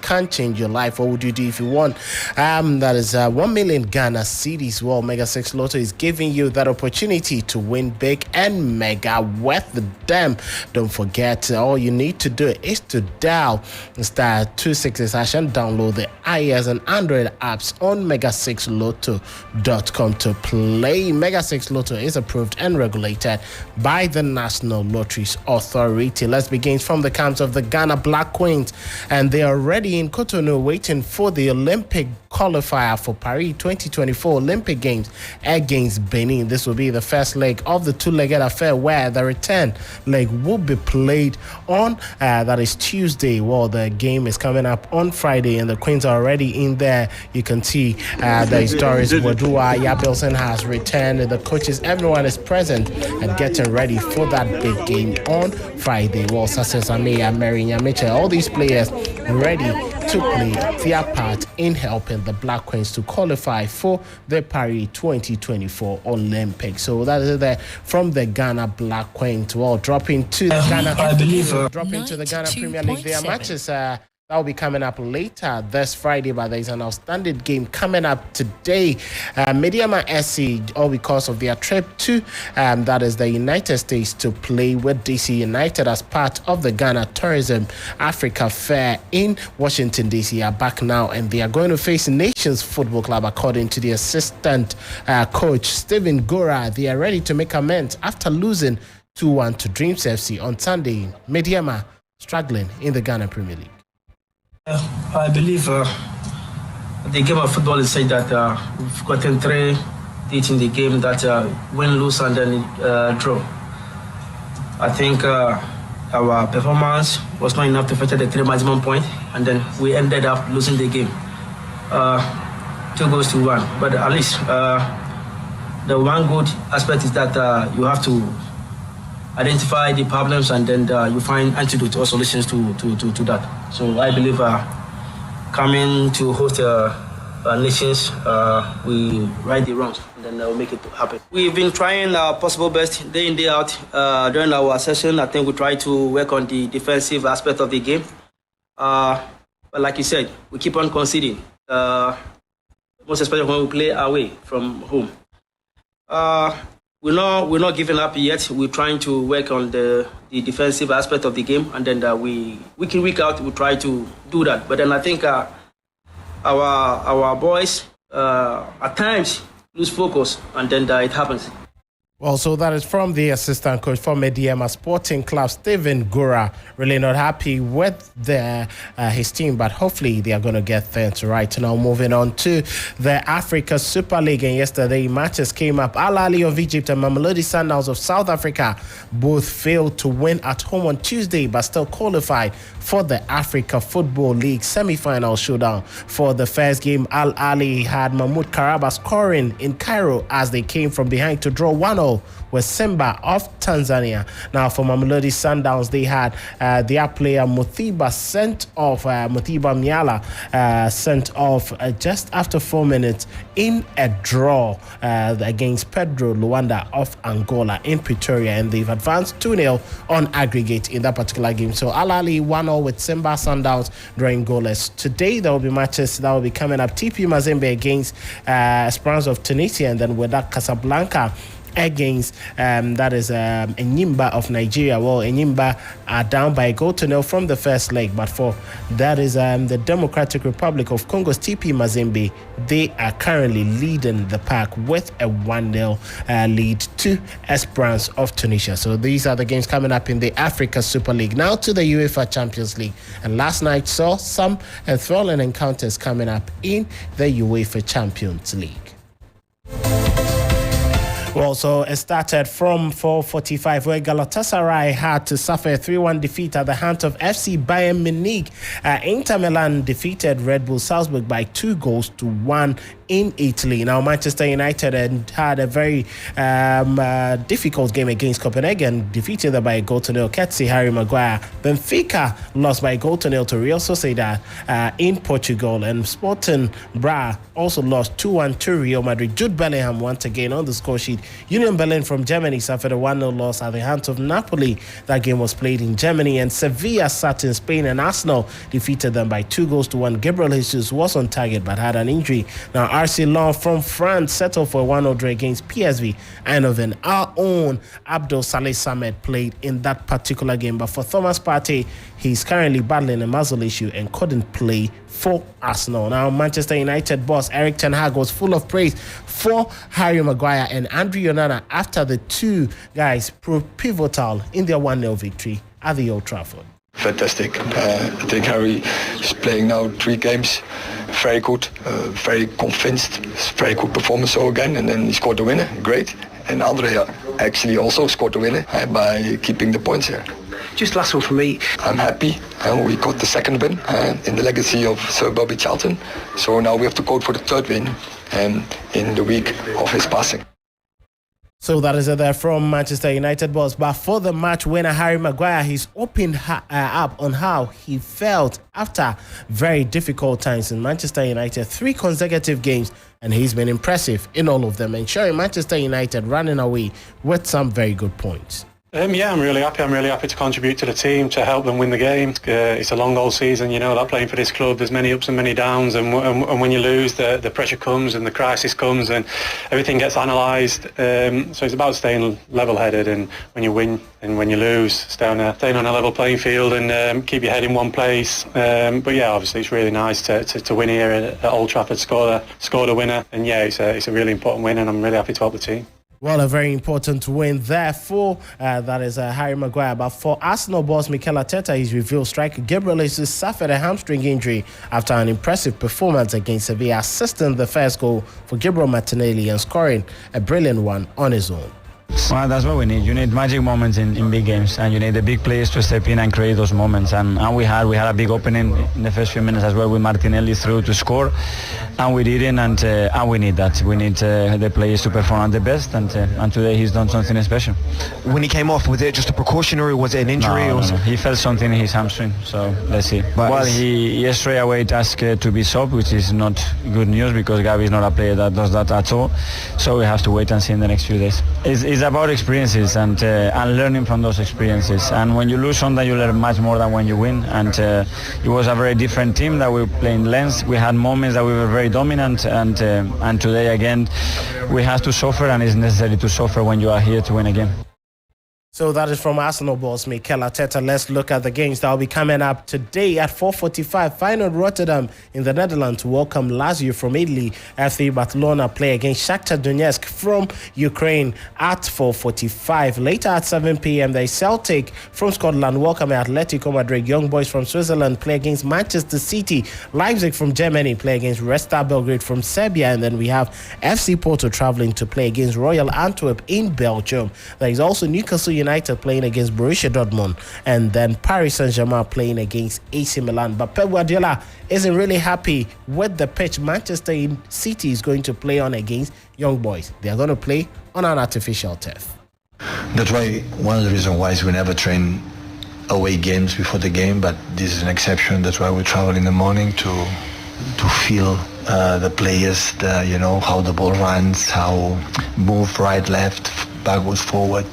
can change your life. What would you do if you won? That is 1 million Ghana cedis. Well, Mega 6 Lotto is giving you that opportunity to win big and mega worth the damn. Don't forget, all you need to do is to dial star 266# and download the iOS and Android apps on mega6lotto.com to play. Mega 6 Lotto is approved and regulated by the National Lotteries Authority. Let's begin from the camps of the Ghana Black Queens, and they are already in Cotonou waiting for the Olympic qualifier for Paris 2024 Olympic Games against Benin. This will be the first leg of the two-legged affair, where the return leg will be played on that is Tuesday. Well, the game is coming up on Friday, and the Queens are already in there. You can see there is Doris Wadua, Yabilson has returned, the coaches, everyone is present and getting ready for that big game on Friday. Well, Sase Samia, Mary Nyamiche, all these players ready to play their part in helping the Black Queens to qualify for the Paris 2024 Olympics. So that is there from the Ghana Black Queens. Well, dropping to the Ghana Premier League. Their matches that will be coming up later this Friday, but there is an outstanding game coming up today. Mediama SC, all because of their trip to that is the United States to play with DC United as part of the Ghana Tourism Africa Fair in Washington, D.C. are back now, and they are going to face Nations Football Club, according to the assistant coach, Stephen Gora. They are ready to make amends after losing 2-1 to Dreams FC on Sunday. Mediama struggling in the Ghana Premier League. I believe the game of football is said that we've gotten 3 each in the game, that win, lose, and then draw. I think our performance was not enough to fetch the 3 maximum point, and then we ended up losing the game 2-1. But at least the one good aspect is that you have to identify the problems, and then you find antidotes or solutions to that. So I believe coming to host nations, we right the wrongs, and then we'll make it happen. We've been trying our possible best day in, day out. During our session, I think we try to work on the defensive aspect of the game. But like you said, we keep on conceding, most especially when we play away from home. We're not giving up yet. We're trying to work on the defensive aspect of the game, and then week in, week out, we try to do that. But then I think our boys at times lose focus, and then it happens. Well, so that is from the assistant coach for Mediama Sporting Club, Stephen Gora. Really not happy with his team, but hopefully they are going to get things right. Now, moving on to the Africa Super League, and yesterday matches came up. Al Ahly of Egypt and Mamelodi Sundowns of South Africa both failed to win at home on Tuesday, but still qualified for the Africa Football League semi-final showdown. For the first game, Al Ahly had Mahmoud Karaba scoring in Cairo as they came from behind to draw 1-0 with Simba of Tanzania. Now, for Mamelodi Sundowns, they had their player Muthiba Miala sent off just after 4 minutes in a draw against Pedro Luanda of Angola in Pretoria, and they've advanced 2-0 on aggregate in that particular game. So Al Ahly 1-0 with Simba Sundowns drawing goalless. Today there will be matches that will be coming up. TP Mazembe against Esperance of Tunisia, and then Wydad Casablanca against that is Enyimba of Nigeria. Well, Enyimba are down by a 0 from the first leg, but for that is the Democratic Republic of Congo's TP Mazembe, they are currently leading the pack with a 1-0 lead to Esperance of Tunisia. So these are the games coming up in the Africa Super League. Now to the UEFA Champions League, and last night saw some enthralling encounters coming up in the UEFA Champions League. Well, so it started from 4:45, where Galatasaray had to suffer a 3-1 defeat at the hands of FC Bayern Munich. Inter Milan defeated Red Bull Salzburg by 2-1 in Italy. Now, Manchester United had a very difficult game against Copenhagen, defeated them by a goal to nil. Ketsi, Harry Maguire. Benfica lost by a goal to nil to Real Sociedad in Portugal, and Sporting Braga also lost 2-1 to Real Madrid. Jude Bellingham once again on the score sheet. Union Berlin from Germany suffered a 1-0 loss at the hands of Napoli. That game was played in Germany, and Sevilla sat in Spain, and Arsenal defeated them by 2-1. Gabriel Jesus was on target but had an injury. Now, RC Lens from France settled for a 1-0 draw against PSV Eindhoven. Our own Abdul Saleh Samed played in that particular game, but for Thomas Partey, he's currently battling a muscle issue and couldn't play for Arsenal. Now, Manchester United boss Eric Ten Hag was full of praise for Harry Maguire and Andre Onana after the two guys proved pivotal in their 1-0 victory at the Old Trafford. Fantastic. I think Harry is playing now 3 games. Very good, very convinced. Very good performance again, and then he scored the winner. Great. And Andre actually also scored the winner by keeping the points here. Just last one for me. I'm happy. We got the second win in the legacy of Sir Bobby Charlton. So now we have to go for the third win in the week of his passing. So that is it there from Manchester United boss. But for the match winner, Harry Maguire, he's opened up on how he felt after very difficult times in Manchester United. 3 consecutive games, and he's been impressive in all of them, ensuring Manchester United running away with some very good points. Yeah, I'm really happy. I'm really happy to contribute to the team, to help them win the game. It's a long old season, you know, that playing for this club, there's many ups and many downs, and when you lose, the pressure comes and the crisis comes and everything gets analysed. So it's about staying level-headed, and when you win and when you lose, staying on a level playing field and keep your head in one place. But yeah, obviously it's really nice to win here at Old Trafford, score the winner, and yeah, it's a really important win, and I'm really happy to help the team. Well, a very important win there for that is Harry Maguire. But for Arsenal boss Mikel Arteta, his revealed striker Gabriel Jesus suffered a hamstring injury after an impressive performance against Sevilla, assisting the first goal for Gabriel Martinelli and scoring a brilliant one on his own. Well, that's what we need. You need magic moments in big games, and you need the big players to step in and create those moments. And we had a big opening in the first few minutes as well with Martinelli through to score, and we didn't. And we need that. We need the players to perform at the best. And today he's done something special. When he came off, was it just a precautionary, or was it an injury? No. He felt something in his hamstring. So let's see. But he straight away asked to be subbed, which is not good news because Gavi is not a player that does that at all. So we have to wait and see in the next few days. It's about experiences and learning from those experiences. And when you lose something, you learn much more than when you win. And it was a very different team that we were playing Lens. We had moments that we were very dominant, and today again we have to suffer, and it's necessary to suffer when you are here to win a game. So that is from Arsenal boss Mikel Arteta. Let's look at the games that will be coming up today at 4:45. Feyenoord Rotterdam in the Netherlands to welcome Lazio from Italy. FC Barcelona play against Shakhtar Donetsk from Ukraine at 4:45. Later at 7 p.m. there is Celtic from Scotland welcome Atletico Madrid. Young Boys from Switzerland play against Manchester City. Leipzig from Germany play against Red Star Belgrade from Serbia. And then we have FC Porto traveling to play against Royal Antwerp in Belgium. There is also Newcastle United playing against Borussia Dortmund, and then Paris Saint-Germain playing against AC Milan. But Pep Guardiola isn't really happy with the pitch Manchester City is going to play on against Young Boys. They are going to play on an artificial turf. That's why one of the reasons why is we never train away games before the game, but this is an exception. That's why we travel in the morning to feel the players, how the ball runs, how move right, left, backwards, forward,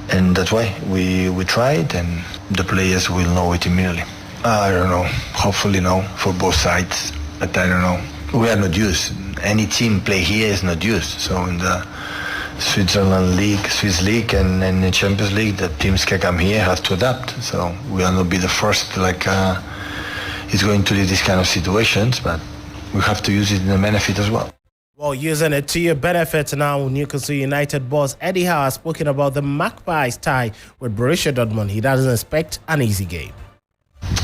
and that's why we tried, and the players will know it immediately. I don't know, hopefully no, for both sides, but I don't know. We are not used. Any team play here is not used. So in the Switzerland League, Swiss League, and in the Champions League, the teams can come here, have to adapt. So we will not be the first, it's going to be these kind of situations, but we have to use it in the benefit as well. Well, using it to your benefit now, Newcastle United boss Eddie Howe has spoken about the Magpies tie with Borussia Dortmund. He doesn't expect an easy game.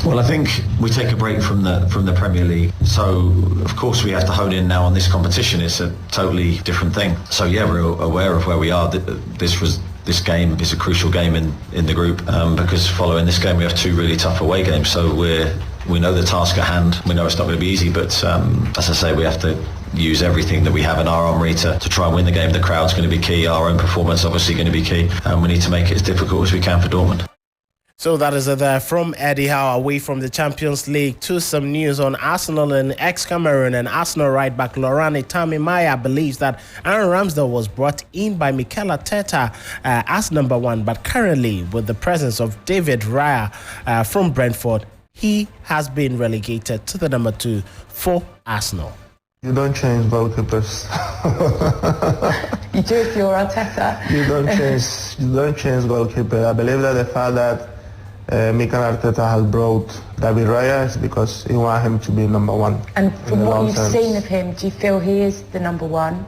Well, I think we take a break from the Premier League, so of course we have to hone in now on this competition. It's a totally different thing. So yeah, we're aware of where we are. This game is a crucial game in the group because following this game we have 2 really tough away games. So we're We know the task at hand. We know it's not going to be easy, but as I say, we have to use everything that we have in our armoury to try and win the game. The crowd's going to be key. Our own performance obviously going to be key, and we need to make it as difficult as we can for Dortmund. So that is it from Eddie Howe. Away from the Champions League to some news on Arsenal and ex-Cameroon and Arsenal right back Laurent Tamimaya believes that Aaron Ramsdale was brought in by Mikel Arteta as number one, but currently with the presence of David Raya from Brentford, he has been relegated to the number two for Arsenal. You don't change goalkeepers. You do if you're Arteta. You don't change goalkeeper. I believe that the fact that Mikel Arteta has brought David Raya is because he wants him to be number one. And from what you've seen of him, do you feel he is the number one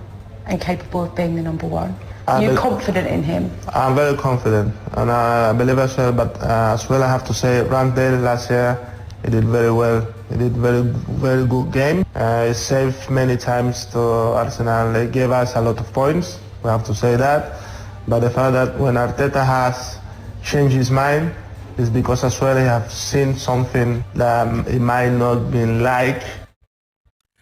and capable of being the number one? Are you confident in him? I'm very confident, and I believe as well. But as well, I have to say, Ramsdale last year, he did very well. He did very good game. He saved many times to Arsenal. He gave us a lot of points. We have to say that. But the fact that when Arteta has changed his mind is because as well he have seen something that he might not been like.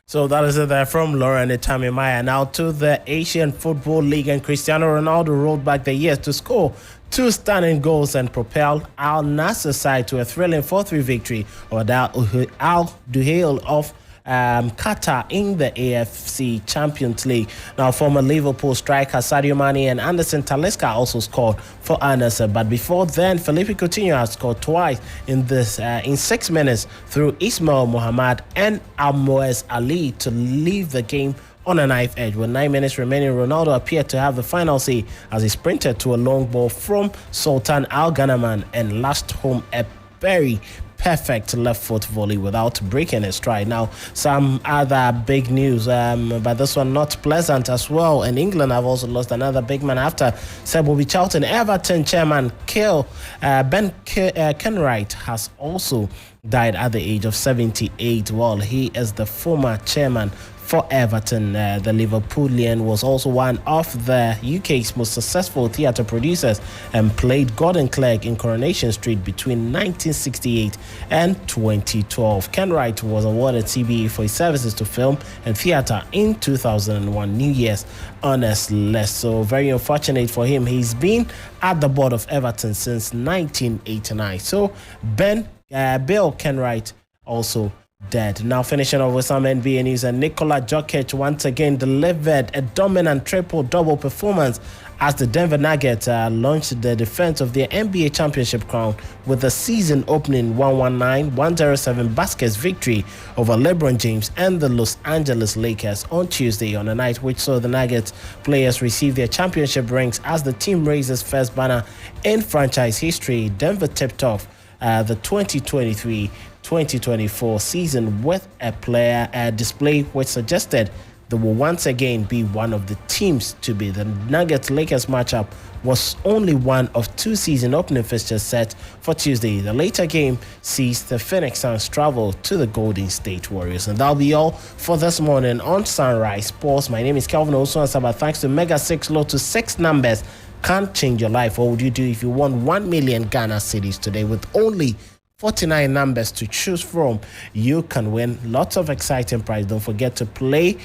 So that is it from Laurent Tamimaya. Now to the Asian Football League, and Cristiano Ronaldo rolled back the years to score 2 stunning goals and propelled Al Nassr side to a thrilling 4-3 victory over Al Duhail of Qatar in the AFC Champions League. Now, former Liverpool striker Sadio Mane and Anderson Talisca also scored for Al Nassr, but before then, Philippe Coutinho has scored twice in 6 minutes through Ismail Mohamed and Almoez Ali to leave the game on a knife edge. With 9 minutes remaining, Ronaldo appeared to have the final say as he sprinted to a long ball from Sultan Al Ghanaman and lashed home a very perfect left foot volley without breaking his stride. Now, some other big news, but this one not pleasant as well. In England, I've also lost another big man after Sir Bobby Charlton. Everton chairman Ben Kenwright has also died at the age of 78. Well, he is the former chairman for Everton. The Liverpoolian was also one of the UK's most successful theatre producers and played Gordon Clegg in Coronation Street between 1968 and 2012. Kenwright was awarded CBE for his services to film and theatre in 2001 New Year's Honours List. So very unfortunate for him. He's been at the board of Everton since 1989. So Bill Kenwright also dead. Now finishing off with some NBA news, and Nikola Jokic once again delivered a dominant triple-double performance as the Denver Nuggets launched the defense of their NBA championship crown with the season-opening 119-107 baskets victory over LeBron James and the Los Angeles Lakers on Tuesday, on a night which saw the Nuggets players receive their championship rings as the team raises first banner in franchise history. Denver tipped off the 2023-2024 season with a player display which suggested they will once again be one of the teams to be. The Nuggets-Lakers matchup was only one of 2 season opening fixtures set for Tuesday. The later game sees the Phoenix Suns travel to the Golden State Warriors. And that'll be all for this morning on Sunrise Sports. My name is Kelvin Owusu Ansah. Thanks to Mega 6 Lotto, 6 numbers can't change your life. What would you do if you won 1 million Ghana cedis today with only 49 numbers to choose from? You can win lots of exciting prizes. Don't forget to play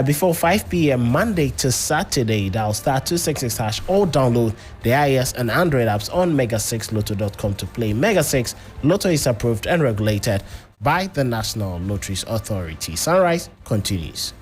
before 5 p.m. Monday to Saturday. Dial *266# or download the iOS and Android apps on mega6lotto.com to play. Mega 6 Lotto is approved and regulated by the National Lotteries Authority. Sunrise continues.